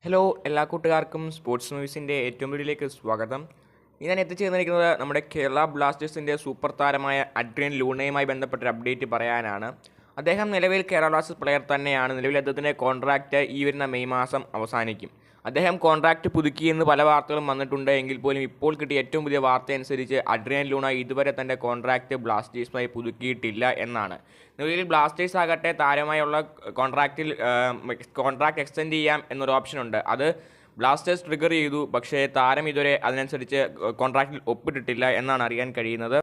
Hello എല്ലാ കൂട്ടുകാർക്കും sports ന്യൂസിൻ്റെ ഏറ്റവും വീഡിയോയിലേക്ക് സ്വാഗതം. ഞാൻ എത്തിച്ചേർന്നിരിക്കുന്നത് നമ്മുടെ കേരള ബ്ലാസ്റ്റേഴ്സിൻ്റെ സൂപ്പർ താരമായ അഡ്രിയൻ ലൂണയുമായി ബന്ധപ്പെട്ടൊരു അപ്ഡേറ്റ് പറയാനാണ്. അദ്ദേഹം നിലവിൽ കേരള ബ്ലാസ്റ്റേഴ്സ് പ്ലെയർ തന്നെയാണ്. നിലവിൽ അദ്ദേഹത്തിൻ്റെ കോൺട്രാക്റ്റ് ഈ വരുന്ന മെയ് മാസം അവസാനിക്കും. അദ്ദേഹം കോൺട്രാക്റ്റ് പുതുക്കിയെന്ന് പല വാർത്തകളും വന്നിട്ടുണ്ട്. എങ്കിൽ പോലും ഇപ്പോൾ കിട്ടിയ ഏറ്റവും പുതിയ വാർത്ത അനുസരിച്ച് അഡ്രിയൻ ലൂണ ഇതുവരെ തൻ്റെ കോൺട്രാക്റ്റ് ബ്ലാസ്റ്റേഴ്സുമായി പുതുക്കിയിട്ടില്ല എന്നാണ്. നിലവിൽ ബ്ലാസ്റ്റേഴ്സ് ആകട്ടെ താരമായുള്ള കോൺട്രാക്റ്റ് എക്സ്റ്റെൻഡ് ചെയ്യാം എന്നൊരു ഓപ്ഷനുണ്ട്. അത് ബ്ലാസ്റ്റേഴ്സ് ട്രിഗർ ചെയ്തു. പക്ഷേ താരം ഇതുവരെ അതിനനുസരിച്ച് കോൺട്രാക്റ്റിൽ ഒപ്പിട്ടിട്ടില്ല എന്നാണ് അറിയാൻ കഴിയുന്നത്.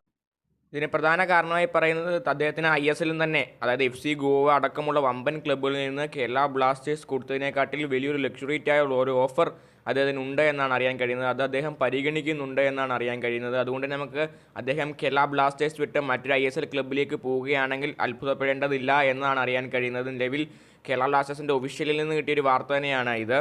ഇതിന് പ്രധാന കാരണമായി പറയുന്നത് അദ്ദേഹത്തിന് ISLൽ തന്നെ, അതായത് FC ഗോവ അടക്കമുള്ള വമ്പൻ ക്ലബ്ബുകളിൽ നിന്ന് കേരള ബ്ലാസ്റ്റേഴ്സ് കൊടുത്തതിനെക്കാട്ടിൽ വലിയൊരു ലക്ഷറിറ്റായ ഒരു ഓഫർ അദ്ദേഹത്തിന് ഉണ്ട് എന്നാണ് അറിയാൻ കഴിയുന്നത്. അത് അദ്ദേഹം പരിഗണിക്കുന്നുണ്ട് എന്നാണ് അറിയാൻ കഴിയുന്നത്. അതുകൊണ്ട് നമുക്ക് അദ്ദേഹം കേരള ബ്ലാസ്റ്റേഴ്സ് വിട്ട് മറ്റൊരു ISL ക്ലബ്ബിലേക്ക് പോവുകയാണെങ്കിൽ അത്ഭുതപ്പെടേണ്ടതില്ല എന്നാണ് അറിയാൻ കഴിയുന്നത്. നിലവിൽ കേരള ബ്ലാസ്റ്റേഴ്സിൻ്റെ ഒഫീഷ്യലിൽ നിന്ന് കിട്ടിയൊരു വാർത്ത തന്നെയാണ് ഇത്.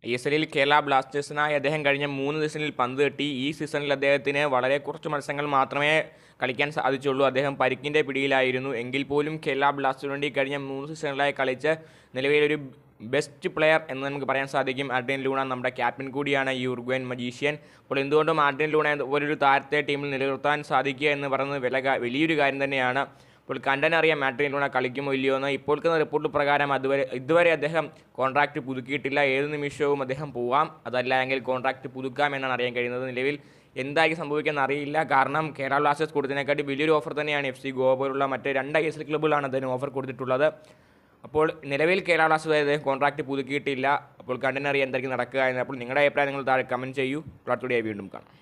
ISLൽ കേരള ബ്ലാസ്റ്റേഴ്സിനായി അദ്ദേഹം കഴിഞ്ഞ 3 സീസണിൽ പന്ത് തട്ടി. ഈ സീസണിൽ അദ്ദേഹത്തിന് വളരെ കുറച്ച് മത്സരങ്ങൾ മാത്രമേ കളിക്കാൻ സാധിച്ചുള്ളൂ. അദ്ദേഹം പരിക്കിൻ്റെ പിടിയിലായിരുന്നു. എങ്കിൽ പോലും കേരള ബ്ലാസ്റ്റേഴ്സിന് വേണ്ടി കഴിഞ്ഞ 3 സീസണുകളായി കളിച്ച് നിലവിലൊരു ബെസ്റ്റ് പ്ലെയർ എന്ന് നമുക്ക് പറയാൻ സാധിക്കും. അഡ്രിയൻ ലൂണ നമ്മുടെ ക്യാപ്റ്റൻ കൂടിയാണ്, ഈ ഉറുഗ്വേൻ മജീഷ്യൻ. അപ്പോൾ എന്തുകൊണ്ടും അഡ്രിയൻ ലൂണ ഒരു താരത്തെ ടീമിൽ നിലനിർത്താൻ സാധിക്കുക എന്ന് പറയുന്നത് വലിയൊരു കാര്യം തന്നെയാണ്. ഇപ്പോൾ കണ്ടനറിയാം അഡ്രിയൻ ലൂണ കളിക്കുമോ ഇല്ലയോ എന്ന്. ഇപ്പോഴത്തെ റിപ്പോർട്ട് പ്രകാരം ഇതുവരെ അദ്ദേഹം കോൺട്രാക്റ്റ് പുതുക്കിയിട്ടില്ല. ഏത് നിമിഷവും അദ്ദേഹം പോവാം, അതല്ല എങ്കിൽ കോൺട്രാക്റ്റ് പുതുക്കാം എന്നാണ് അറിയാൻ കഴിയുന്നത്. നിലവിൽ എന്തായിരിക്കും സംഭവിക്കാൻ അറിയില്ല. കാരണം കേരള ബ്ലാസ്റ്റേഴ്സ് കൊടുത്തതിനെക്കാട്ടി വലിയൊരു ഓഫർ തന്നെയാണ് FC ഗോവ പോലുള്ള മറ്റ് 2 ISL ക്ലബ്ബുകളാണ് അദ്ദേഹം ഓഫർ കൊടുത്തിട്ടുള്ളത്. അപ്പോൾ നിലവിൽ കേരള ബ്ലാസ്റ്റേഴ്സ് അദ്ദേഹം കോൺട്രാക്റ്റ് പുതുക്കിയിട്ടില്ല. അപ്പോൾ കണ്ടനറിയാം എന്തായിരിക്കും നടക്കുക എന്ന്. അപ്പോൾ നിങ്ങളുടെ അഭിപ്രായം നിങ്ങൾ താഴെ കമൻറ്റ് ചെയ്യൂ. അടുത്ത വീഡിയോയിൽ വീണ്ടും കാണാം.